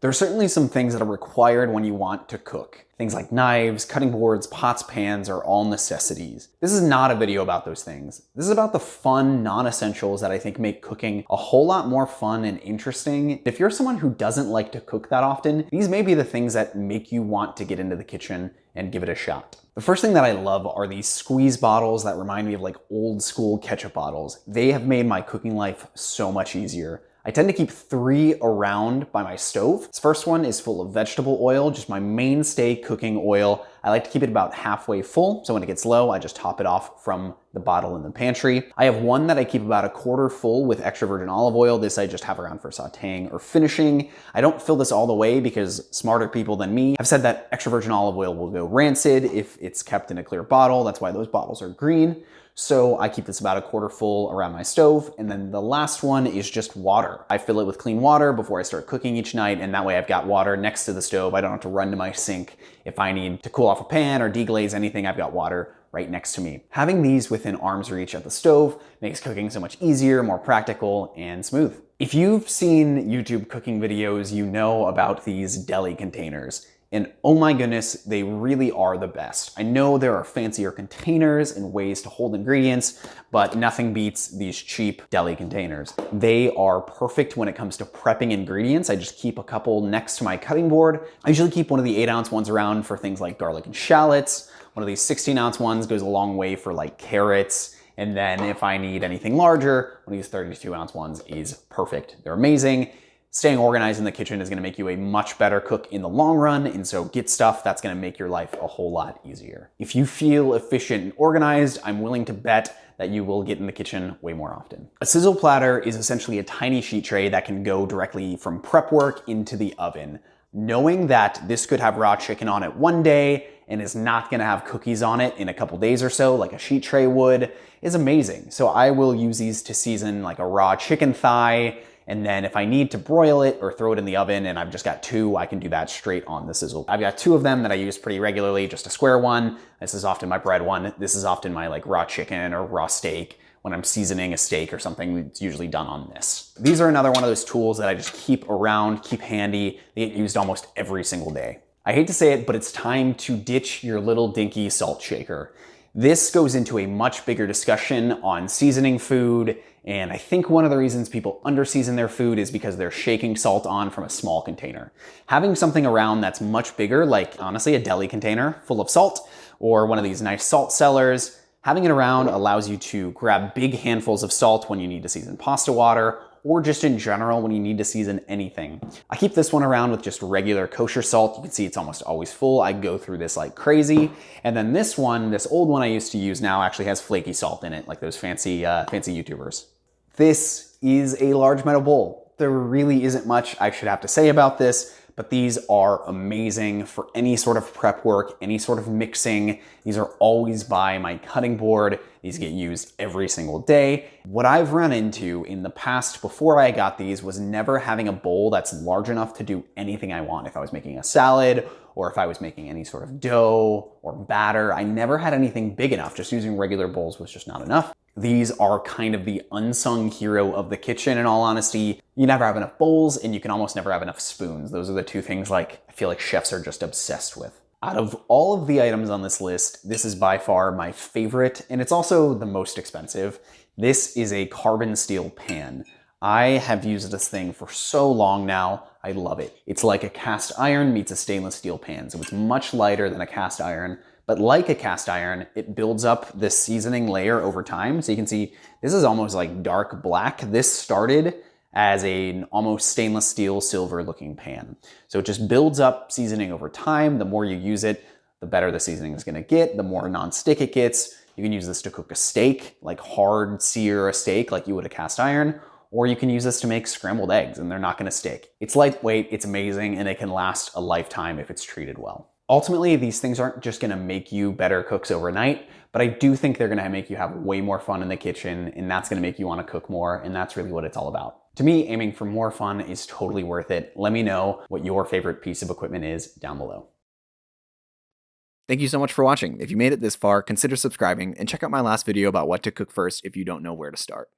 There are certainly some things that are required when you want to cook. Things like knives, cutting boards, pots, pans are all necessities. This is not a video about those things. This is about the fun non-essentials that I think make cooking a whole lot more fun and interesting. If you're someone who doesn't like to cook that often, these may be the things that make you want to get into the kitchen and give it a shot. The first thing that I love are these squeeze bottles that remind me of like old school ketchup bottles. They have made my cooking life so much easier. I tend to keep 3 around by my stove. This first one is full of vegetable oil, just my mainstay cooking oil. I like to keep it about halfway full, so when it gets low, I just top it off from the bottle in the pantry. I have one that I keep about 1/4 full with extra virgin olive oil. This I just have around for sauteing or finishing. I don't fill this all the way because smarter people than me have said that extra virgin olive oil will go rancid if it's kept in a clear bottle. That's why those bottles are green. So I keep this about 1/4 full around my stove. And then the last one is just water. I fill it with clean water before I start cooking each night. And that way I've got water next to the stove. I don't have to run to my sink. If I need to cool off a pan or deglaze anything, I've got water right next to me. Having these within arm's reach at the stove makes cooking so much easier, more practical, and smooth. If you've seen YouTube cooking videos, you know about these deli containers. And oh my goodness, they really are the best. I know there are fancier containers and ways to hold ingredients, but nothing beats these cheap deli containers. They are perfect when it comes to prepping ingredients. I just keep a couple next to my cutting board. I usually keep one of the 8-ounce ones around for things like garlic and shallots. One of these 16-ounce ones goes a long way for like carrots. And then if I need anything larger, one of these 32-ounce ones is perfect. They're amazing. Staying organized in the kitchen is gonna make you a much better cook in the long run, and so get stuff that's gonna make your life a whole lot easier. If you feel efficient and organized, I'm willing to bet that you will get in the kitchen way more often. A Sizzle Platter is essentially a tiny sheet tray that can go directly from prep work into the oven. Knowing that this could have raw chicken on it one day and is not gonna have cookies on it in a couple days or so, like a sheet tray would, is amazing. So I will use these to season like a raw chicken thigh, and then if I need to broil it or throw it in the oven and I've just got 2, I can do that straight on the Sizzle. I've got 2 of them that I use pretty regularly, just a square one. This is often my bread one. This is often my like raw chicken or raw steak. When I'm seasoning a steak or something, it's usually done on this. These are another one of those tools that I just keep around, keep handy. They get used almost every single day. I hate to say it, but it's time to ditch your little dinky salt shaker. This goes into a much bigger discussion on seasoning food, and I think one of the reasons people under-season their food is because they're shaking salt on from a small container. Having something around that's much bigger, like honestly a deli container full of salt, or one of these nice salt cellars, having it around allows you to grab big handfuls of salt when you need to season pasta water, or just in general when you need to season anything. I keep this one around with just regular kosher salt. You can see it's almost always full. I go through this like crazy. And then this one, this old one I used to use now actually has flaky salt in it, like those fancy YouTubers. This is a large metal bowl. There really isn't much I should have to say about this, but these are amazing for any sort of prep work, any sort of mixing. These are always by my cutting board. These get used every single day. What I've run into in the past before I got these was never having a bowl that's large enough to do anything I want. If I was making a salad or if I was making any sort of dough or batter, I never had anything big enough. Just using regular bowls was just not enough. These are kind of the unsung hero of the kitchen, in all honesty. You never have enough bowls and you can almost never have enough spoons. Those are the 2 things like I feel like chefs are just obsessed with. Out of all of the items on this list, this is by far my favorite, and it's also the most expensive. This is a carbon steel pan. I have used this thing for so long now. I love it. It's like a cast iron meets a stainless steel pan. So it's much lighter than a cast iron, but like a cast iron, it builds up this seasoning layer over time. So you can see this is almost like dark black. This started as an almost stainless steel silver looking pan. So it just builds up seasoning over time. The more you use it, the better the seasoning is gonna get, the more non-stick it gets. You can use this to cook a steak, like hard sear a steak like you would a cast iron, or you can use this to make scrambled eggs and they're not gonna stick. It's lightweight, it's amazing, and it can last a lifetime if it's treated well. Ultimately, these things aren't just gonna make you better cooks overnight, but I do think they're gonna make you have way more fun in the kitchen, and that's gonna make you wanna cook more, and that's really what it's all about. To me, aiming for more fun is totally worth it. Let me know what your favorite piece of equipment is down below. Thank you so much for watching. If you made it this far, consider subscribing and check out my last video about what to cook first if you don't know where to start.